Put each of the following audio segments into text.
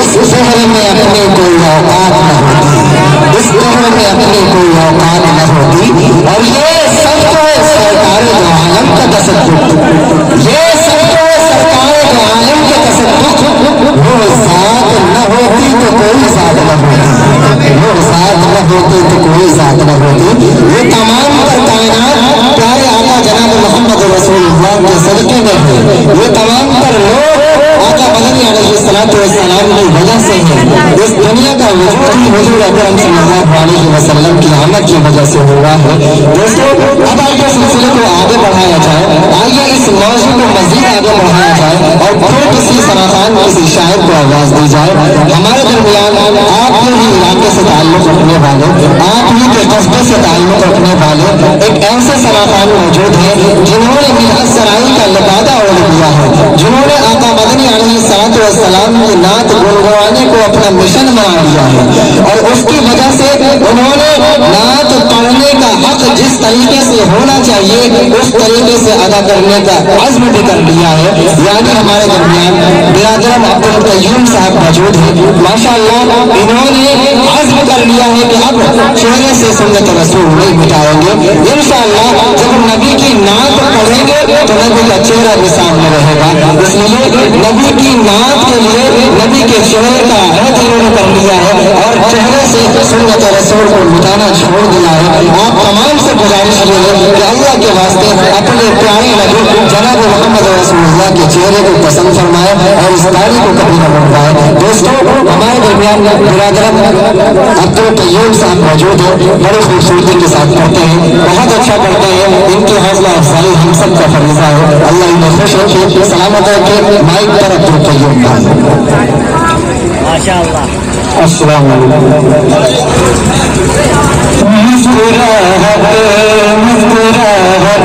इस शहर में अपने कोई औकात न होती, इस शहर में अपने कोई औकात न होती। और ये सब तो सरकार दो आलम का तसद्दुक, ये सब तो सरकार दो आलम का तसद्दुक। वो साथ न होती तो कोई साथ न होती, वो साथ न होती तो कोई साथ न होती। ये तमाम पर कायनात प्यारे आका जनाब मोहम्मद रसूलुल्लाह के सदके में है। ये तमाम पर लोग आका मदनी अलैहिस्सलातु वस्सलाम की वजह से है। इस दुनिया का वजूद ही हुजूर अकरम सल्लल्लाहु अलैहि वसल्लम की आमद की वजह से हुआ है। दोस्तों, अब आइए सिलसिले को आगे बढ़ाया जाए, आइए इस मौजू को मजीद आगे बढ़ाया जाए और फिर किसी सनाखान किसी शायर को आवाज दी जाए। हमारे दरमियान आप ही इलाके से ताल्लुक रखने वाले, आप ही के कस्बे से ताल्लुक रखने वाले एक ऐसे सनाखान मौजूद है जिन्होंने मिन्हज सराई का लिबादा ओढ़ लिया है, जिन्होंने आका मदनी अलैहिस्सलातु वस्सलाम की नात गुनगुनाने को अपना मिशन बना लिया है। और उसकी वजह से उन्होंने नात पढ़ने का हक जिस तरीके से होना चाहिए उस तरीके से अदा करने का अज़्म भी कर लिया है। यानी हमारे दरमियान बिरादर अब्दुल कय्यूम साहब मौजूद है। माशाअल्लाह, इन्होंने अज़्म कर लिया है कि अब चेहरे से सुन्नत रसूल नहीं मिटाएंगे। इंशाअल्लाह जब नबी की नात पढ़ेंगे तो नबी का चेहरा भी सामने रहेगा। इसलिए नबी की नात के लिए नबी के चेहरे का अहद इन्होंने कर लिया है और चेहरे से सुन्नत रसूल को मिटाना छोड़ दिया है। आप तमाम से गुजारिश ये है कि अल्लाह के वास्ते अपने प्यारे नबी जनाब मोहम्मद रसूलुल्लाह के चेहरे को पसंद फरमाए और इस तारीख को कभी न भूल पाए। दोस्तों, हमारे दरमियान बिरादर अब्दुल कय्यूम साहब मौजूद है, बड़ी खूबसूरती के साथ करते हैं, बहुत अच्छा करते हैं। इनकी हौसला अफजाई हम सब का फरीजा है। अल्लाह इन्हें खुश रखे, सलामत रखे। माइक पर अब्दुल कय्यूम भाई। माशाअल्लाह। अस्सलाम वालेकुम। मुस्कुराहट मुस्कुराहट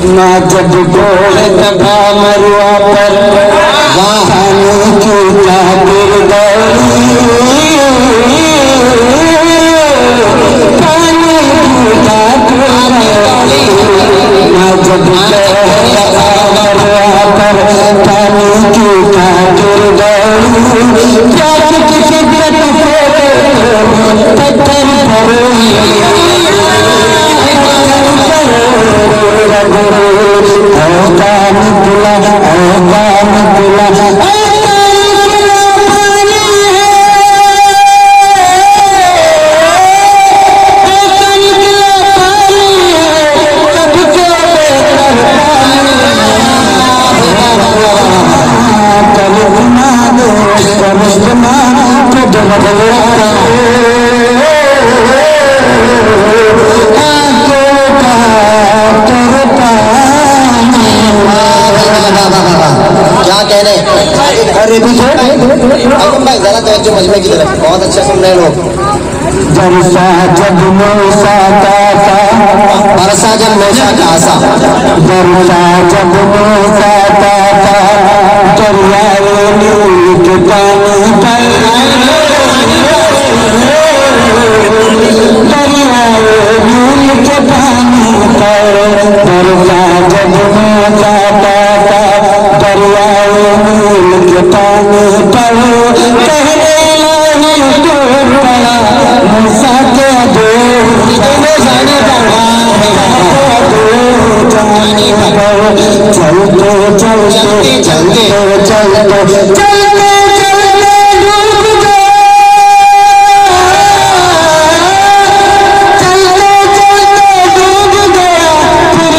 ना जब गोड़ दबा मरुआ पर वाहन की जागिर दौड़ी मजमे की तरफ बहुत अच्छा सुन रहे लोग। बरसा जब मौसा कासा, बरसा जब मौसा कासा, बरसा जब मौसा कासा, दरियाए नील के पानी पर, दरियाए नील के पानी पर, बरसा जब मौसा कासा, दरियाए नील के पानी पर, चलते चलते चलते चलते चलते चलते डूब गया, चलते चलते डूब गया, फिर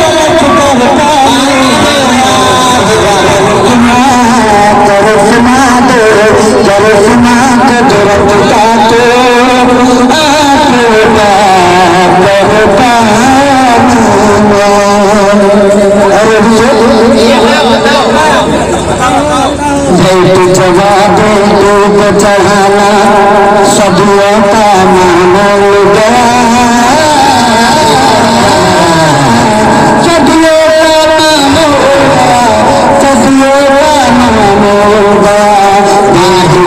गलत करता तरसना दो तरसना को दुरत काटे जवाब दूध चढ़ाना सदियों का मामूल गया, सदियों का मामूल गया, सदियों का मामूल गया।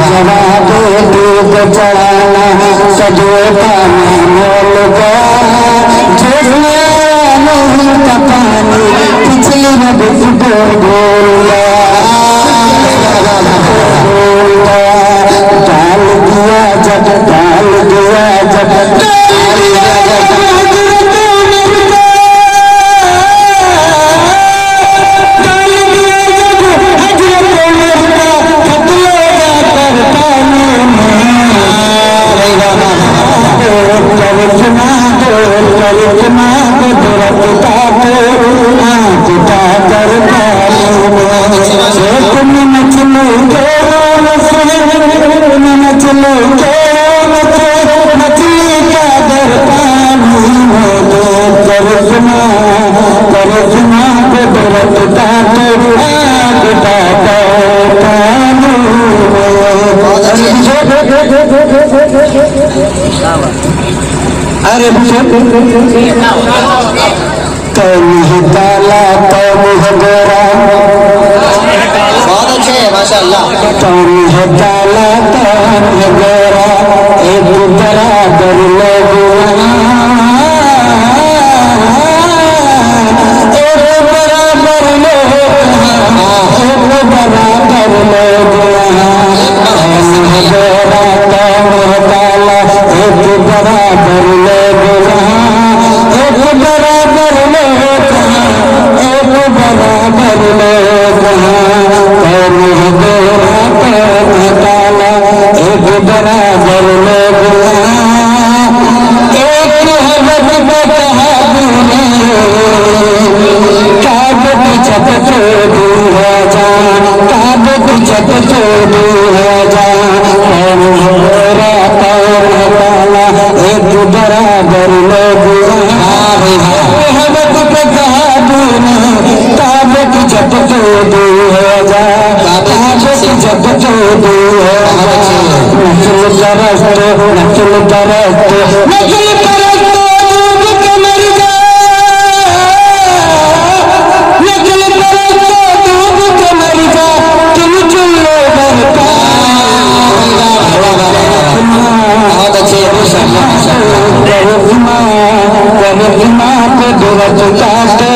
जवाब दूध चढ़ाना सदियों का मामूल गया, झूठना नहीं का पानी पिछली रब से बोल गया, डाल दिया जब डाल दिया जब अरे तो मुँह काला तो मुँह गोरा, बहुत अच्छे है माशाअल्लाह। तो मुँह काला तो मुँह गोरा, एक बराबर लोग एक बराबर लोग, एक बराबर लोग मुँह गोरा तो मुँह काला, एक बराबर लोग एक बराबर लोग, एक बराबर लोग मुँह गोरा तो मुँह काला, एक बराबर लोग एक काब जब तो दूर जा, काब जब तो दूर जा, मुँह गोरा तो मुँह काला, एक बराबर लोग जब तो दूर जा, जब तो दूर नस्ल परस्त नस्ल परस्त नस्ल परस्त डूब के मर जा, नस्ल परस्त डूब के मर जा, तुम चुल्लो बरता। बहुत अच्छे करिश्मा पे दुरत काटे